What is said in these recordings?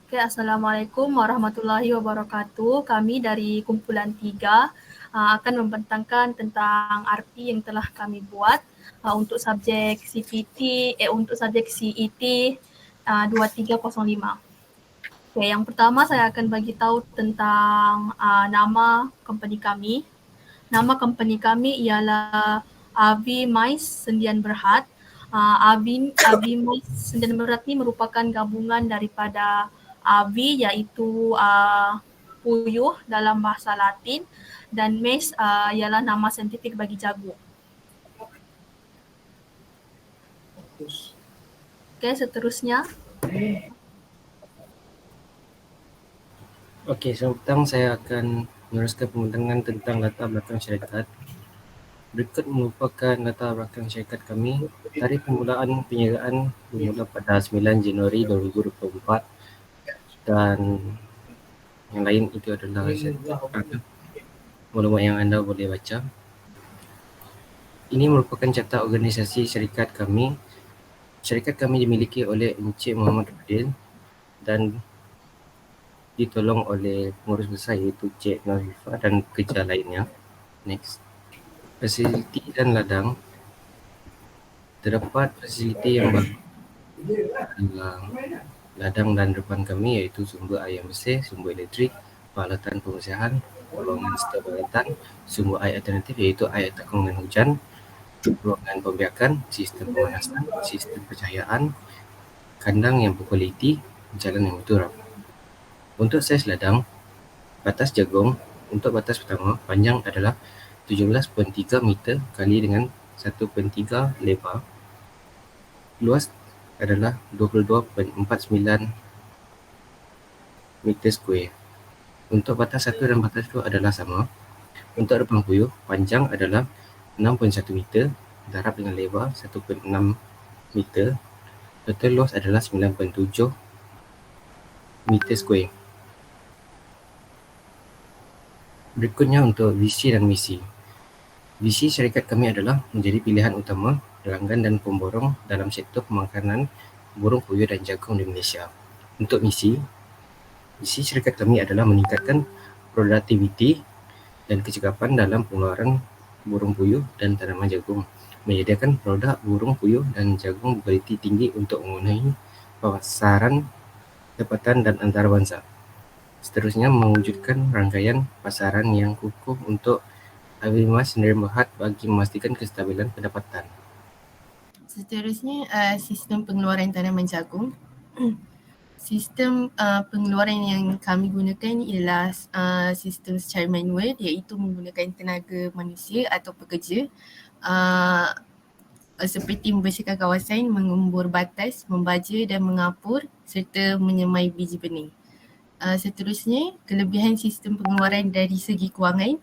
Okay, Assalamualaikum warahmatullahi wabarakatuh. Kami dari kumpulan 3 akan membentangkan tentang RP yang telah kami buat untuk subjek CPT, untuk subjek CET 2305. Okay, yang pertama saya akan bagi tahu tentang nama company kami. Nama company kami ialah Avi Mais Sendian Berhad. Avi Mais Sendian Berhad ini merupakan gabungan daripada Avi iaitu puyuh dalam bahasa Latin dan Mais ialah nama saintifik bagi jagung. Okay, seterusnya. Okey, sekarang saya akan meneruskan pembentangan tentang latar belakang syarikat. Berikut merupakan latar belakang syarikat kami. Tarikh permulaan perniagaan bermula pada 9 Januari 2024 dan yang lain itu adalah maklumat yang anda boleh baca. Ini merupakan carta organisasi syarikat kami. Syarikat kami dimiliki oleh Encik Muhammad Fadil dan ditolong oleh pengurus besar iaitu Cik Nazifah dan kerja lainnya. Next. Fasiliti dan ladang. Terdapat fasiliti yang baru dalam ladang dan depan kami iaitu sumber air bersih, sumber elektrik, peralatan pembersihan, ruangan stor peralatan, sumber air alternatif iaitu air takung dan hujan, ruangan pembiakan, sistem pemanasan, sistem pencahayaan, kandang yang berkualiti, jalan yang berturap. Untuk saiz ladang, batas jagung untuk batas pertama panjang adalah 17.3 meter kali dengan 1.3 lebar. Luas adalah 22.49 meter square. Untuk batas 1 dan batas 2 adalah sama. Untuk depan puyuh, panjang adalah 6.1 meter, darab dengan lebar 1.6 meter. Total luas adalah 9.7 meter square. Berikutnya untuk visi dan misi. Visi syarikat kami adalah menjadi pilihan utama pelanggan dan pemborong dalam sektor pemakanan burung puyuh dan jagung di Malaysia. Untuk misi syarikat kami adalah meningkatkan produktiviti dan kecekapan dalam pengeluaran burung puyuh dan tanaman jagung, menyediakan produk burung puyuh dan jagung berkualiti tinggi untuk memenuhi pasaran tempatan dan antarabangsa. Seterusnya, mewujudkan rangkaian pasaran yang kukuh untuk Avi Mais Sendian Berhad bagi memastikan kestabilan pendapatan. Seterusnya, sistem pengeluaran tanaman jagung. Sistem pengeluaran yang kami gunakan ialah sistem secara manual, iaitu menggunakan tenaga manusia atau pekerja seperti membersihkan kawasan, mengembur batas, membaja dan mengapur serta menyemai biji benih. Seterusnya, kelebihan sistem pengeluaran dari segi kewangan.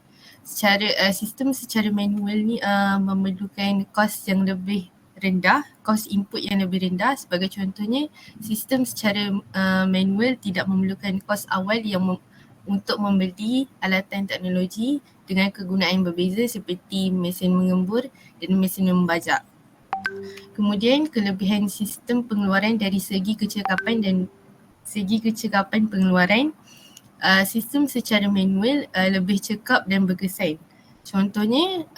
Sistem secara manual ni memerlukan kos yang lebih rendah, kos input yang lebih rendah. Sebagai contohnya, sistem secara manual tidak memerlukan kos awal yang untuk membeli alatan teknologi dengan kegunaan berbeza seperti mesin mengembur dan mesin membajak. Kemudian, kelebihan sistem pengeluaran dari segi kecekapan dan segi kecekapan pengeluaran. Sistem secara manual lebih cekap dan berkesan. Contohnya,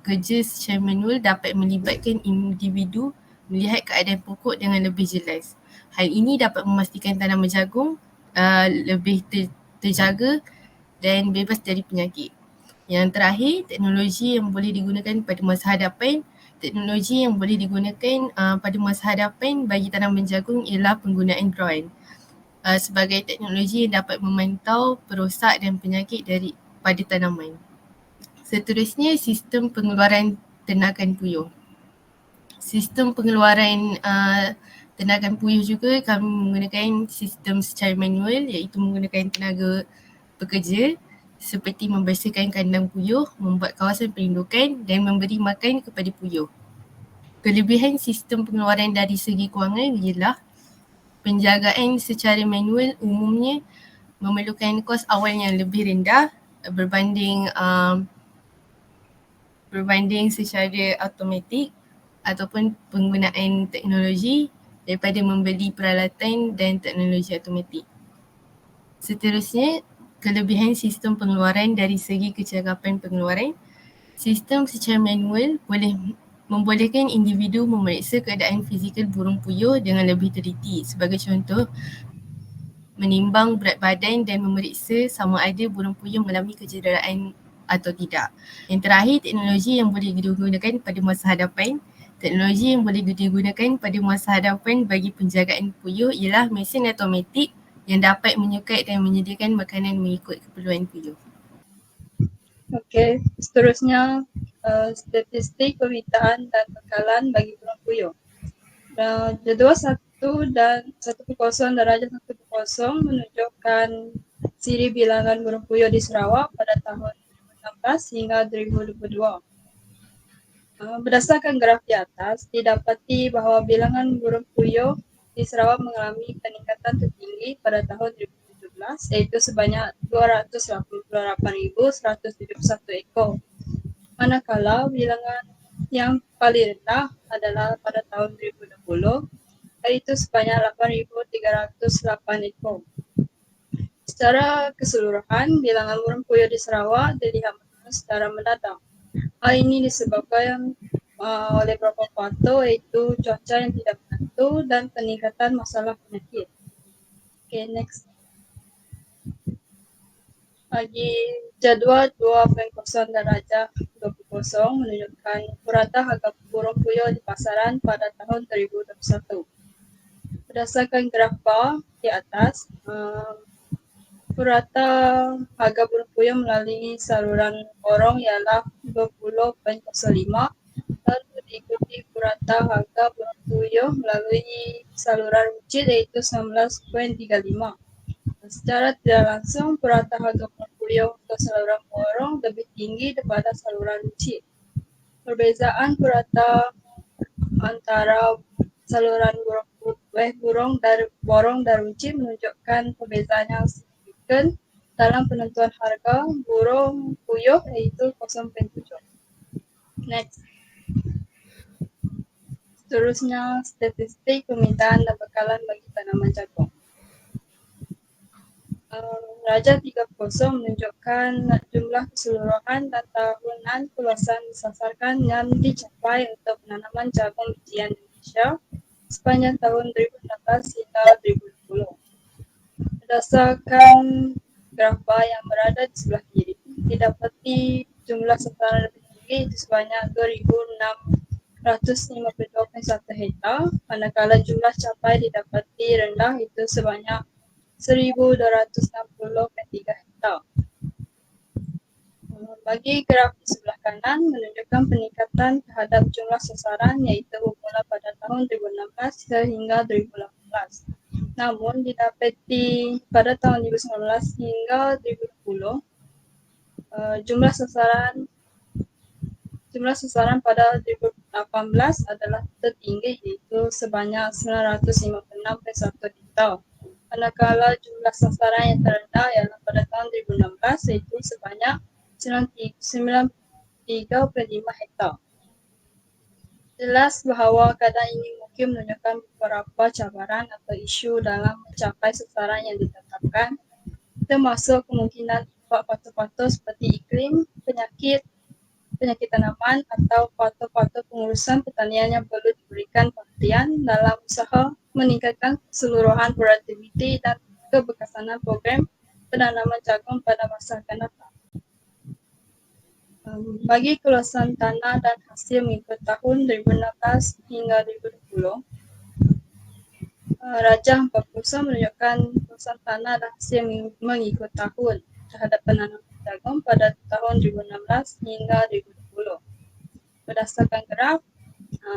kerja secara manual dapat melibatkan individu melihat keadaan pokok dengan lebih jelas. Hal ini dapat memastikan tanaman jagung lebih terjaga dan bebas dari penyakit. Yang terakhir, teknologi yang boleh digunakan pada masa hadapan. Teknologi yang boleh digunakan pada masa hadapan bagi tanaman jagung ialah penggunaan drone sebagai teknologi yang dapat memantau perosak dan penyakit pada tanaman. Seterusnya, sistem pengeluaran tenagan puyuh. Sistem pengeluaran tenaga puyuh juga kami menggunakan sistem secara manual, iaitu menggunakan tenaga pekerja seperti membersihkan kandang puyuh, membuat kawasan perindukan dan memberi makan kepada puyuh. Kelebihan sistem pengeluaran dari segi kewangan ialah penjagaan secara manual umumnya memerlukan kos awal yang lebih rendah berbanding secara automatik ataupun penggunaan teknologi daripada membeli peralatan dan teknologi automatik. Seterusnya, kelebihan sistem pengeluaran dari segi kecakapan pengeluaran. Sistem secara manual boleh membolehkan individu memeriksa keadaan fizikal burung puyuh dengan lebih teliti. Sebagai contoh, menimbang berat badan dan memeriksa sama ada burung puyuh mengalami kecederaan atau tidak. Yang terakhir, teknologi yang boleh digunakan pada masa hadapan. Teknologi yang boleh digunakan pada masa hadapan bagi penjagaan puyuh ialah mesin automatik yang dapat menyukat dan menyediakan makanan mengikut keperluan puyuh. Okey, seterusnya statistik permintaan dan bekalan bagi burung puyuh. Jadual 1 dan 1.0 darjah 1.0 menunjukkan siri bilangan burung puyuh di Sarawak pada tahun 2016 hingga 2022. Berdasarkan graf di atas, didapati bahawa bilangan burung puyuh di Sarawak mengalami peningkatan tertinggi pada tahun 2017 iaitu sebanyak 288,171 ekor. Manakala bilangan yang paling rendah adalah pada tahun 2020 iaitu sebanyak 8,308 ekor. Secara keseluruhan, bilangan burung puyuh di Sarawak dilihat menurun secara mendadak. Hal ini disebabkan oleh beberapa faktor iaitu cuaca yang tidak menentu dan peningkatan masalah penyakit. Okay, next. Bagi jadual 2.0 darjah 20 menunjukkan purata harga burung puyuh di pasaran pada tahun 2021. Berdasarkan graf bar di atas, purata harga burung puyuh melalui saluran borong ialah 20.05, lalu diikuti purata harga burung puyuh melalui saluran runcit iaitu 19.35. Secara tidak langsung, purata harga burung puyuh untuk saluran borong lebih tinggi daripada saluran runcit. Perbezaan purata antara saluran borong dan runcit menunjukkan perbezaan yang signifikan dalam penentuan harga burung puyuh iaitu 0.7. Next. Seterusnya, statistik permintaan dan bekalan bagi tanaman jagung. Darjah 30 menunjukkan jumlah keseluruhan dan tahunan keluasan disasarkan yang dicapai untuk penanaman jagung bijian Indonesia sepanjang tahun 2016 hingga 2020. Berdasarkan graf bar yang berada di sebelah kiri, didapati jumlah sasaran lebih tinggi itu sebanyak 2,652,1 hektar, manakala jumlah capai didapati rendah itu sebanyak 1,260,3 hektar. Bagi graf di sebelah kanan menunjukkan peningkatan terhadap jumlah sasaran iaitu bermula pada tahun 2016 sehingga 2018. Namun didapati pada tahun 2019 hingga 2020 jumlah sasaran pada 2018 adalah tertinggi iaitu sebanyak 956,1 hektar. Manakala jumlah sasaran yang terendah ialah pada tahun 2016 iaitu sebanyak 93,5 hektar. Jelas bahawa keadaan ini mungkin menunjukkan beberapa cabaran atau isu dalam mencapai sasaran yang ditetapkan, termasuk kemungkinan faktor-faktor seperti iklim, penyakit tanaman atau faktor-faktor pengurusan pertanian yang perlu diberikan perhatian dalam usaha meningkatkan keseluruhan produktiviti dan keberkesanan program penanaman jagung pada masa akan datang. Bagi keluasan tanah dan hasil mengikut tahun 2016 hingga 2020, Darjah 40 menunjukkan keluasan tanah dan hasil mengikut tahun terhadap penanaman jagung pada tahun 2016 hingga 2020. Berdasarkan graf,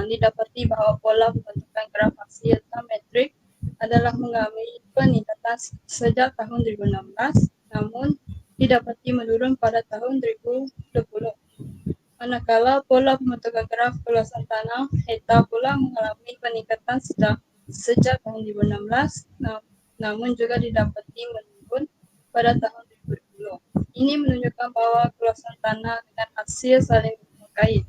didapati bahawa pola pembentukan graf hasil atau metrik adalah mengalami peningkatan sejak tahun 2016, namun didapati menurun pada tahun 2020. Manakala pola pembentukan graf keluasan tanah hektar pula mengalami peningkatan sejak tahun 2016, namun juga didapati menurun pada tahun 2020. Ini menunjukkan bahawa keluasan tanah dengan hasil saling berkait,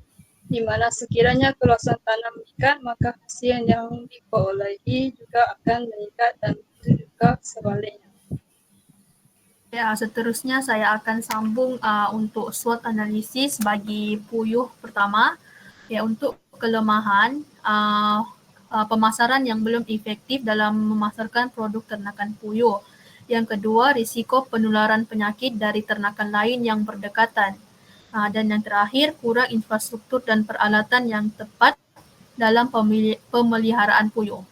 di mana sekiranya keluasan tanah meningkat, maka hasil yang diperolehi juga akan meningkat dan itu juga sebaliknya. Ya, seterusnya saya akan sambung untuk SWOT analisis bagi puyuh pertama. Ya, untuk kelemahan pemasaran yang belum efektif dalam memasarkan produk ternakan puyuh. Yang kedua, risiko penularan penyakit dari ternakan lain yang berdekatan. Dan yang terakhir, kurang infrastruktur dan peralatan yang tepat dalam pemeliharaan puyuh.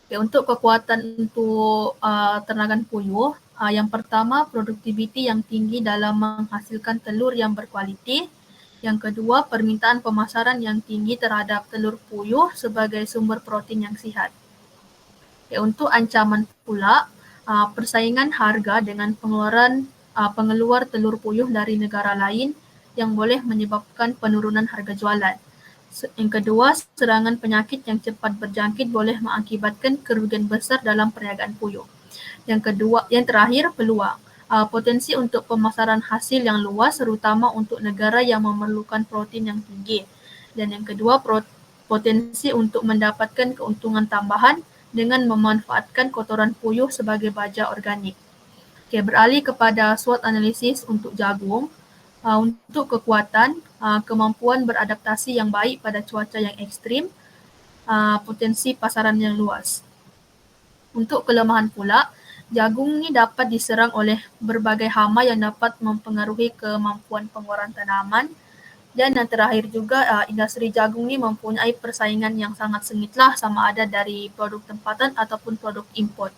Okay, untuk kekuatan untuk ternakan puyuh, yang pertama produktiviti yang tinggi dalam menghasilkan telur yang berkualiti. Yang kedua, permintaan pemasaran yang tinggi terhadap telur puyuh sebagai sumber protein yang sihat. Okay, untuk ancaman pula, persaingan harga dengan pengeluar telur puyuh dari negara lain yang boleh menyebabkan penurunan harga jualan. Yang kedua, serangan penyakit yang cepat berjangkit boleh mengakibatkan kerugian besar dalam perniagaan puyuh. Yang terakhir, peluang. Potensi untuk pemasaran hasil yang luas terutama untuk negara yang memerlukan protein yang tinggi. Dan yang kedua, potensi untuk mendapatkan keuntungan tambahan dengan memanfaatkan kotoran puyuh sebagai baja organik. Okay, beralih kepada SWOT analisis untuk jagung. Untuk kekuatan, kemampuan beradaptasi yang baik pada cuaca yang ekstrim, potensi pasaran yang luas. Untuk kelemahan pula, jagung ni dapat diserang oleh berbagai hama yang dapat mempengaruhi kemampuan pengeluaran tanaman. Dan yang terakhir juga, industri jagung ni mempunyai persaingan yang sangat sengitlah sama ada dari produk tempatan ataupun produk import.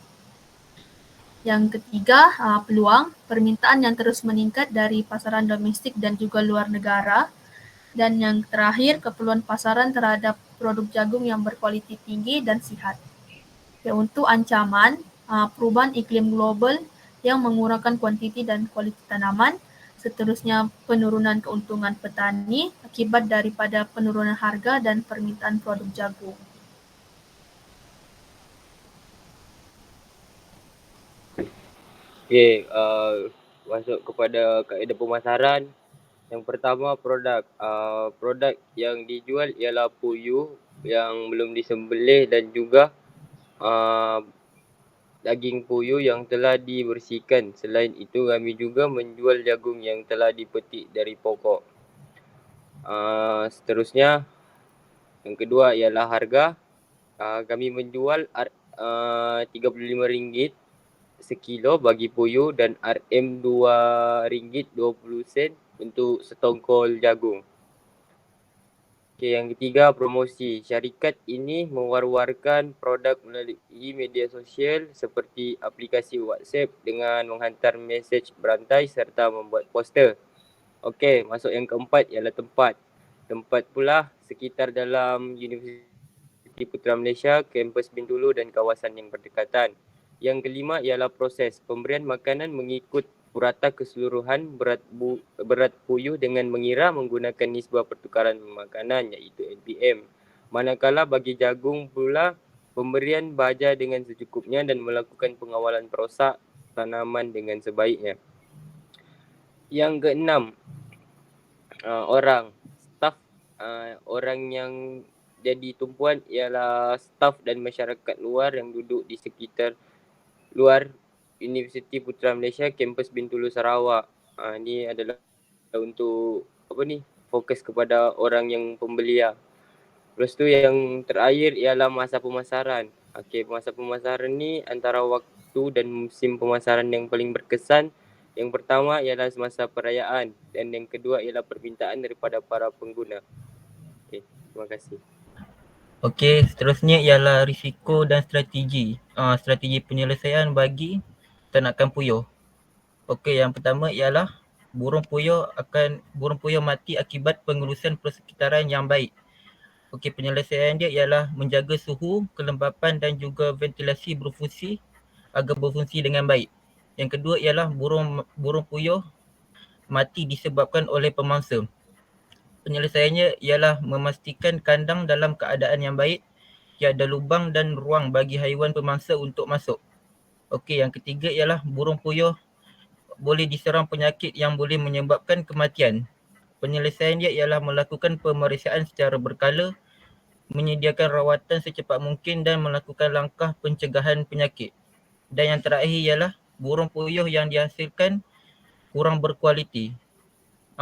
Yang ketiga, peluang permintaan yang terus meningkat dari pasaran domestik dan juga luar negara. Dan yang terakhir, keperluan pasaran terhadap produk jagung yang berkualiti tinggi dan sihat. Ya, untuk ancaman, perubahan iklim global yang mengurangkan kuantiti dan kualiti tanaman. Seterusnya, penurunan keuntungan petani akibat daripada penurunan harga dan permintaan produk jagung. Okey, masuk kepada kaedah pemasaran. Yang pertama, produk. Produk yang dijual ialah puyuh yang belum disembelih dan juga daging puyuh yang telah dibersihkan. Selain itu, kami juga menjual jagung yang telah dipetik dari pokok. Seterusnya, yang kedua ialah harga. Kami menjual RM35 sekilo bagi puyuh dan RM RM2.20 untuk setongkol jagung. Okey, yang ketiga, promosi. Syarikat ini mewar-warkan produk melalui media sosial seperti aplikasi WhatsApp dengan menghantar mesej berantai serta membuat poster. Okey, masuk yang keempat ialah tempat. Tempat pula sekitar dalam Universiti Putra Malaysia, kampus Bintulu dan kawasan yang berdekatan. Yang kelima ialah proses. Pemberian makanan mengikut purata keseluruhan berat puyuh dengan mengira menggunakan nisbah pertukaran makanan iaitu NPM. Manakala bagi jagung pula, pemberian baja dengan secukupnya dan melakukan pengawalan perosak tanaman dengan sebaiknya. Yang keenam, orang. Staf orang yang jadi tumpuan ialah staf dan masyarakat luar yang duduk di sekitar luar Universiti Putra Malaysia, kampus Bintulu Sarawak. Ini adalah untuk fokus kepada orang yang pembeli. Lepas tu yang terakhir ialah masa pemasaran. Okey, masa pemasaran ni antara waktu dan musim pemasaran yang paling berkesan. Yang pertama ialah semasa perayaan dan yang kedua ialah permintaan daripada para pengguna. Okey, terima kasih. Okey, seterusnya ialah risiko dan strategi. Strategi penyelesaian bagi ternakan puyuh. Okey, yang pertama ialah burung puyuh mati akibat pengurusan persekitaran yang baik. Okey, penyelesaian dia ialah menjaga suhu, kelembapan dan juga ventilasi berfungsi agar berfungsi dengan baik. Yang kedua ialah burung puyuh mati disebabkan oleh pemangsa. Penyelesaiannya ialah memastikan kandang dalam keadaan yang baik, tiada lubang dan ruang bagi haiwan pemangsa untuk masuk. Okey, yang ketiga ialah burung puyuh boleh diserang penyakit yang boleh menyebabkan kematian. Penyelesaian dia ialah melakukan pemeriksaan secara berkala, menyediakan rawatan secepat mungkin dan melakukan langkah pencegahan penyakit. Dan yang terakhir ialah burung puyuh yang dihasilkan kurang berkualiti.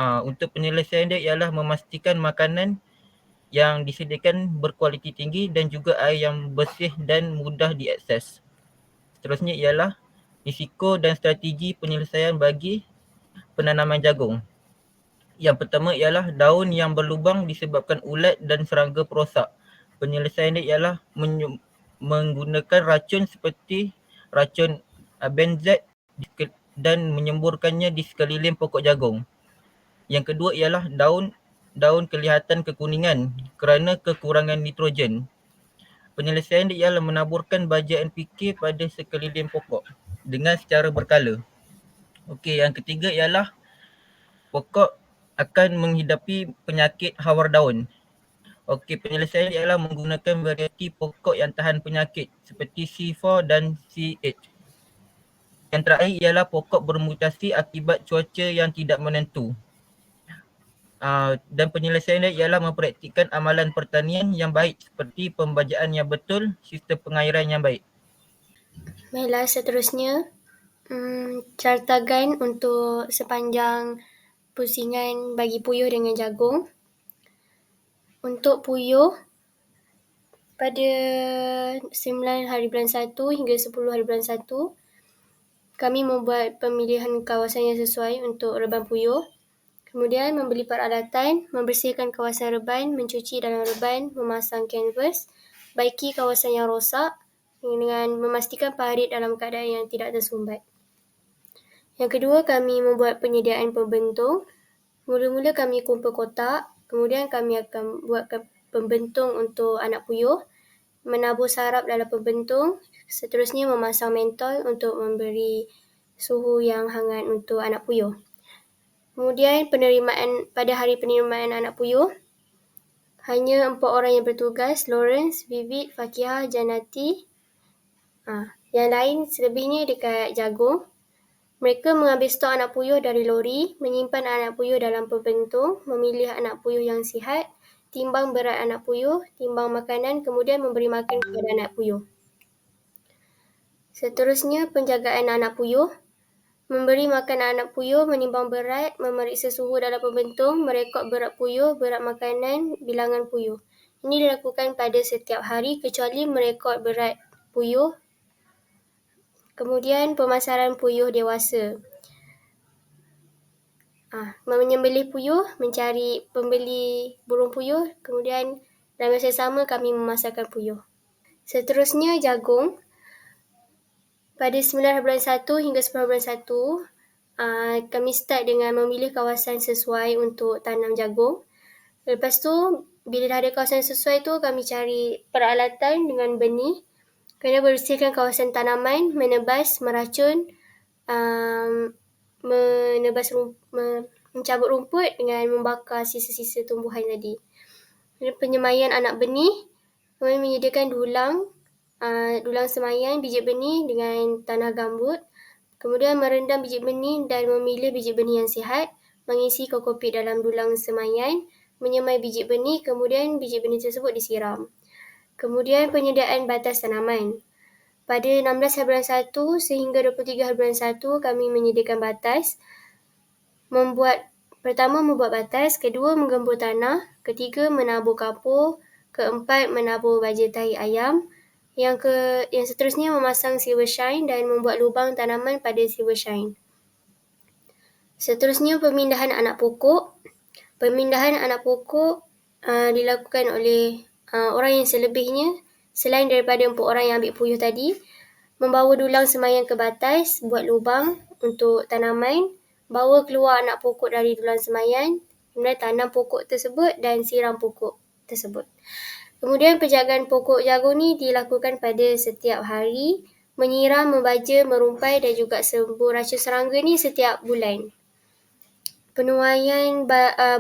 Untuk penyelesaian dia ialah memastikan makanan yang disediakan berkualiti tinggi dan juga air yang bersih dan mudah diakses. Seterusnya ialah risiko dan strategi penyelesaian bagi penanaman jagung. Yang pertama ialah daun yang berlubang disebabkan ulat dan serangga perosak. Penyelesaian dia ialah menggunakan racun seperti racun benzat dan menyemburkannya di sekeliling pokok jagung. Yang kedua ialah daun kelihatan kekuningan kerana kekurangan nitrogen. Penyelesaian dia ialah menaburkan baja NPK pada sekeliling pokok dengan secara berkala. Okey, yang ketiga ialah pokok akan menghidapi penyakit hawar daun. Okey, penyelesaian ialah menggunakan varieti pokok yang tahan penyakit seperti C4 dan C8. Yang terakhir ialah pokok bermutasi akibat cuaca yang tidak menentu. Dan penyelesaian dia ialah mempraktikkan amalan pertanian yang baik seperti pembajaan yang betul, sistem pengairan yang baik. Baiklah, seterusnya carta guide untuk sepanjang pusingan bagi puyuh dengan jagung. Untuk puyuh, pada 9 hari bulan 1 hingga 10 hari bulan 1, kami membuat pemilihan kawasan yang sesuai untuk reban puyuh. Kemudian membeli peralatan, membersihkan kawasan reban, mencuci dalam reban, memasang kanvas, baiki kawasan yang rosak dengan memastikan parit dalam keadaan yang tidak tersumbat. Yang kedua, kami membuat penyediaan pembentung. Mula-mula kami kumpul kotak, kemudian kami akan buatkan pembentung untuk anak puyuh, menabur sarap dalam pembentung, seterusnya memasang mentol untuk memberi suhu yang hangat untuk anak puyuh. Kemudian pada hari penerimaan anak puyuh, hanya 4 orang yang bertugas, Lawrence, Vivid, Fakihah, Janati. Yang lain selebihnya dekat jagung. Mereka mengambil stok anak puyuh dari lori, menyimpan anak puyuh dalam pembentung, memilih anak puyuh yang sihat, timbang berat anak puyuh, timbang makanan, kemudian memberi makan kepada anak puyuh. Seterusnya, penjagaan anak puyuh. Memberi makan anak puyuh, menimbang berat, memeriksa suhu dalam pembentung, merekod berat puyuh, berat makanan, bilangan puyuh. Ini dilakukan pada setiap hari kecuali merekod berat puyuh. Kemudian pemasaran puyuh dewasa. Menyembelih puyuh, mencari pembeli burung puyuh, kemudian dalam masa sama kami memasakkan puyuh. Seterusnya jagung. Pada 9 bulan 1 hingga 10 bulan 1, kami start dengan memilih kawasan sesuai untuk tanam jagung. Lepas tu, bila dah ada kawasan sesuai tu, kami cari peralatan dengan benih. Kena bersihkan kawasan tanaman, menebas, meracun, mencabut rumput dengan membakar sisa-sisa tumbuhan tadi. Penyemaian anak benih, kami menyediakan dulang semaian biji benih dengan tanah gambut. Kemudian merendam biji benih dan memilih biji benih yang sihat, mengisi kokopit dalam dulang semaian, menyemai biji benih, kemudian biji benih tersebut disiram. Kemudian penyediaan batas tanaman. Pada 16 hari bulan 1 sehingga 23 hari bulan 1, kami menyediakan batas. Pertama, membuat batas. Kedua, menggembur tanah. Ketiga, menabur kapur. Keempat, menabur baja tahi ayam. Yang seterusnya, memasang silver shine dan membuat lubang tanaman pada silver shine. Seterusnya, pemindahan anak pokok. Pemindahan anak pokok dilakukan oleh orang yang selebihnya, selain daripada 4 orang yang ambil puyuh tadi, membawa dulang semaian ke batas, buat lubang untuk tanaman, bawa keluar anak pokok dari dulang semaian, kemudian tanam pokok tersebut dan siram pokok tersebut. Kemudian penjagaan pokok jagung ni dilakukan pada setiap hari, menyiram, membaja, merumpai dan juga sembur racun serangga ni setiap bulan. Penuaian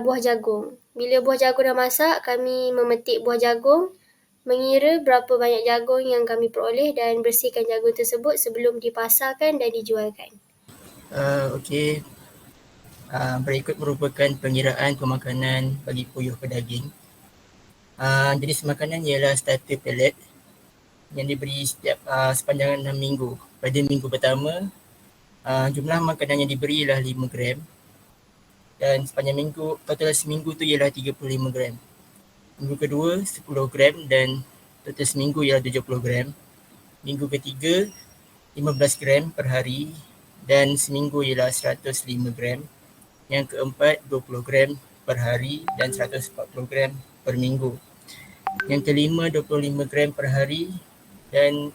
buah jagung. Bila buah jagung dah masak, kami memetik buah jagung, mengira berapa banyak jagung yang kami peroleh dan bersihkan jagung tersebut sebelum dipasarkan dan dijualkan. Okey. Berikut merupakan pengiraan pemakanan bagi puyuh pedaging. Jenis makanan ialah starter pellet yang diberi setiap sepanjang 6 minggu. Pada minggu pertama, Jumlah makanan yang diberi ialah 5 gram dan sepanjang minggu, total seminggu tu ialah 35 gram. Minggu kedua 10 gram dan total seminggu ialah 70 gram. Minggu ketiga 15 gram per hari dan seminggu ialah 105 gram. Yang keempat 20 gram per hari dan 140 gram per minggu. Yang kelima 25 gram per hari dan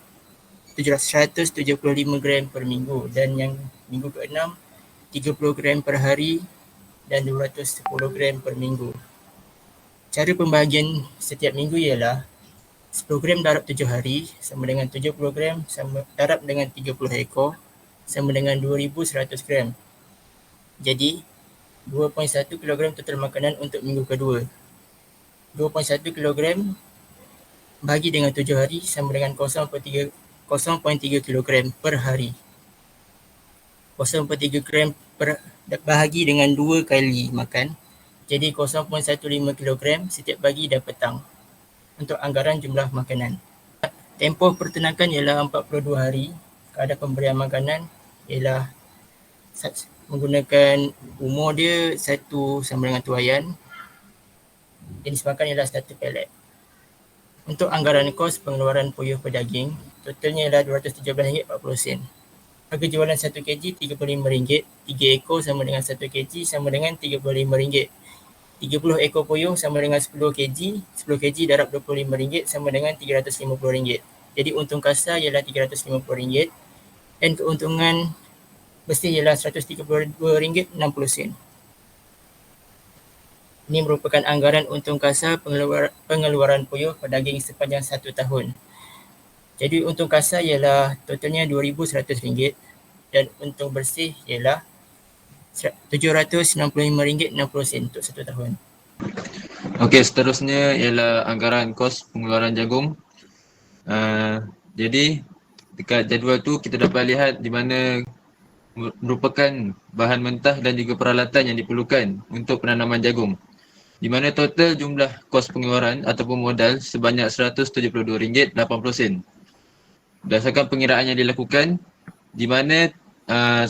175 gram per minggu. Dan yang minggu keenam 30 gram per hari dan 210 gram per minggu. Cara pembahagian setiap minggu ialah 10 gram darab 7 hari sama dengan 70 gram darab dengan 30 ekor sama dengan 2100 gram. Jadi 2.1 kg total makanan untuk minggu kedua. 2.1 kg bagi dengan 7 hari sama dengan 0.3 kg per hari. 0.3 gram bahagi dengan 2 kali makan. Jadi 0.15 kg setiap pagi dan petang untuk anggaran jumlah makanan. Tempoh pertenakan ialah 42 hari. Kadar pemberian makanan ialah menggunakan umur dia 1 sama dengan tuaian. Jenis makan ialah starter pellet. Untuk anggaran kos pengeluaran puyuh pedaging, totalnya ialah RM217.40. Harga jualan 1 kg RM35, 3 ekor sama dengan 1 kg sama dengan RM35. 30 ekor puyuh sama dengan 10 kg, 10 kg darab RM25 sama dengan RM350. Jadi untung kasar ialah RM350 dan keuntungan bersih ialah RM132.60. Ini merupakan anggaran untung kasar pengeluaran puyuh pedaging sepanjang 1 tahun. Jadi untung kasar ialah totalnya RM2,100 dan untung bersih ialah RM765.60 untuk 1 tahun. Okey, seterusnya ialah anggaran kos pengeluaran jagung. Jadi dekat jadual tu kita dapat lihat di mana merupakan bahan mentah dan juga peralatan yang diperlukan untuk penanaman jagung. Di mana total jumlah kos pengeluaran ataupun modal sebanyak RM172.80. Berdasarkan pengiraan yang dilakukan, di mana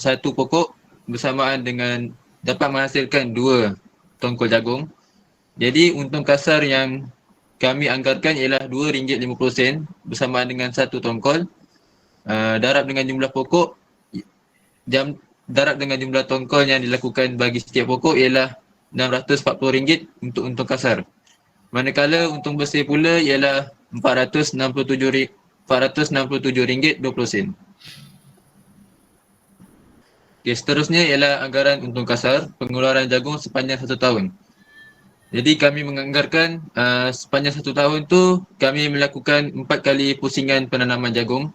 satu pokok bersamaan dengan dapat menghasilkan 2 tongkol jagung. Jadi untung kasar yang kami anggarkan ialah RM2.50 bersamaan dengan 1 tongkol. Darab dengan jumlah pokok, darab dengan jumlah tongkol yang dilakukan bagi setiap pokok ialah RM640 untuk untung kasar. Manakala untung bersih pula ialah RM467.20. Okey, seterusnya ialah anggaran untung kasar pengeluaran jagung sepanjang 1 tahun. Jadi kami menganggarkan sepanjang 1 tahun tu kami melakukan 4 kali pusingan penanaman jagung,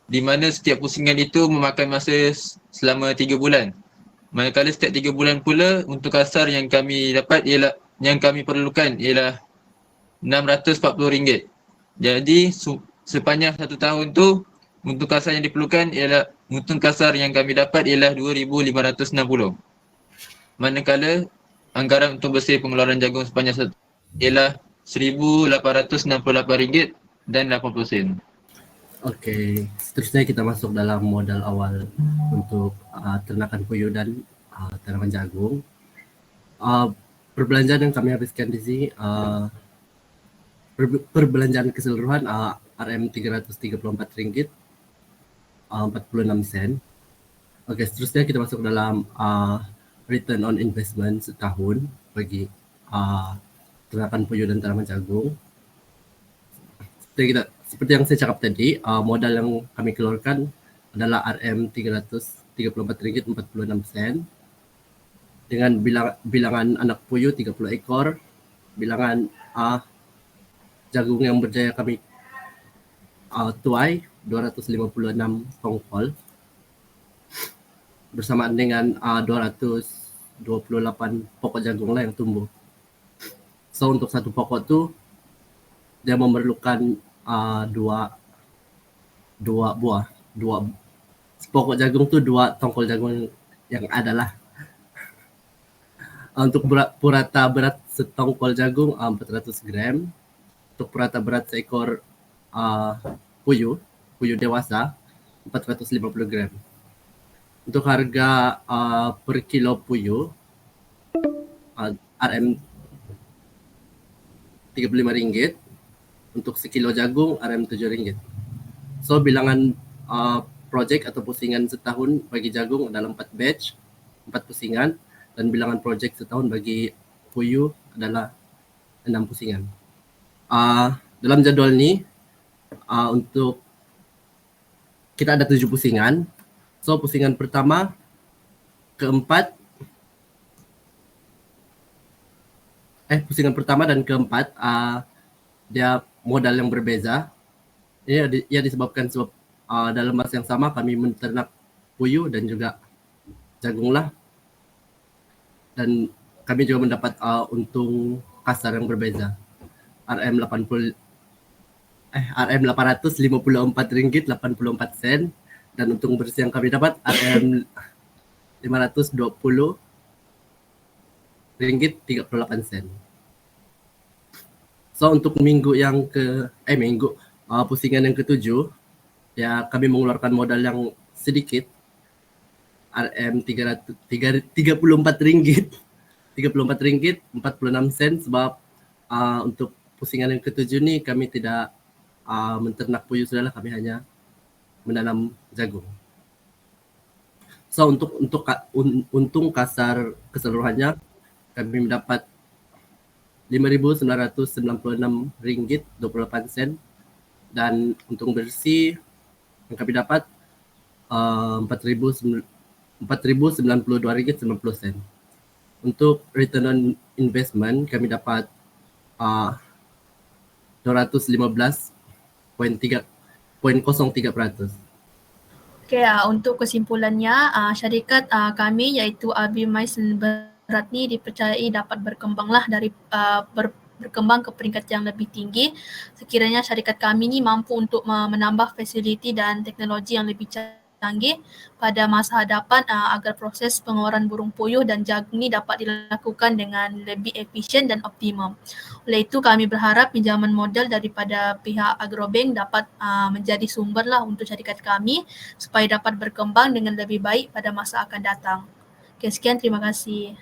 di mana setiap pusingan itu memakan masa selama 3 bulan. Manakala setiap 3 bulan pula untuk kasar yang kami dapat ialah, yang kami perlukan ialah RM640. Jadi sepanjang 1 tahun tu untuk kasar yang diperlukan ialah, untung kasar yang kami dapat ialah RM2,560. Manakala anggaran untuk bersih pengeluaran jagung sepanjang 1 tahun ialah RM1,868.80. Okey, seterusnya kita masuk dalam modal awal untuk ternakan puyuh dan tanaman jagung. Perbelanjaan yang kami habiskan di sini, perbelanjaan keseluruhan RM334.46. Okey, seterusnya kita masuk dalam return on investment setahun bagi ternakan puyuh dan tanaman jagung. Seperti yang saya cakap tadi, modal yang kami keluarkan adalah RM334.46 dengan bilangan anak puyuh 30 ekor, bilangan jagung yang berjaya kami tuai 256 tongkol bersamaan dengan 228 pokok jagung lah yang tumbuh. So untuk satu pokok tu dia memerlukan dua buah. Pokok jagung tu 2 tongkol jagung yang ada lah. Untuk purata berat setongkol jagung 400 gram. Untuk purata berat seekor puyuh dewasa 450 gram. Untuk harga per kilo puyuh RM RM35, untuk sekilo jagung RM7. So bilangan projek atau pusingan setahun bagi jagung adalah 4 batch, 4 pusingan, dan bilangan projek setahun bagi puyuh adalah 6 pusingan. Dalam jadual ni untuk kita ada 7 pusingan. So pusingan pertama, keempat, pusingan pertama dan keempat dia modal yang berbeza. Ia disebabkan sebab dalam masa yang sama kami menternak puyuh dan juga jagung lah. Dan kami juga mendapat untung kasar yang berbeza. RM854.84 dan untung bersih yang kami dapat RM520.38. So untuk pusingan yang ke-7, ya kami mengeluarkan modal yang sedikit, RM34.46 sebab untuk pusingan yang ke-7 ni kami tidak menternak puyuh sudahlah, kami hanya menanam jagung. So untuk untung kasar keseluruhannya kami mendapat RM5,996.28 dan untung bersih yang kami dapat RM4,092.90. Untuk return on investment kami dapat 215.03%. Okay, untuk kesimpulannya, syarikat kami iaitu Abi Mais Berat ni dipercayai dapat berkembanglah dari berkembang ke peringkat yang lebih tinggi sekiranya syarikat kami ni mampu untuk menambah fasiliti dan teknologi yang lebih canggih pada masa hadapan agar proses pengeluaran burung puyuh dan jagung ni dapat dilakukan dengan lebih efisien dan optimum. Oleh itu kami berharap pinjaman modal daripada pihak Agrobank dapat menjadi sumber lah untuk syarikat kami supaya dapat berkembang dengan lebih baik pada masa akan datang. Okay, sekian, terima kasih.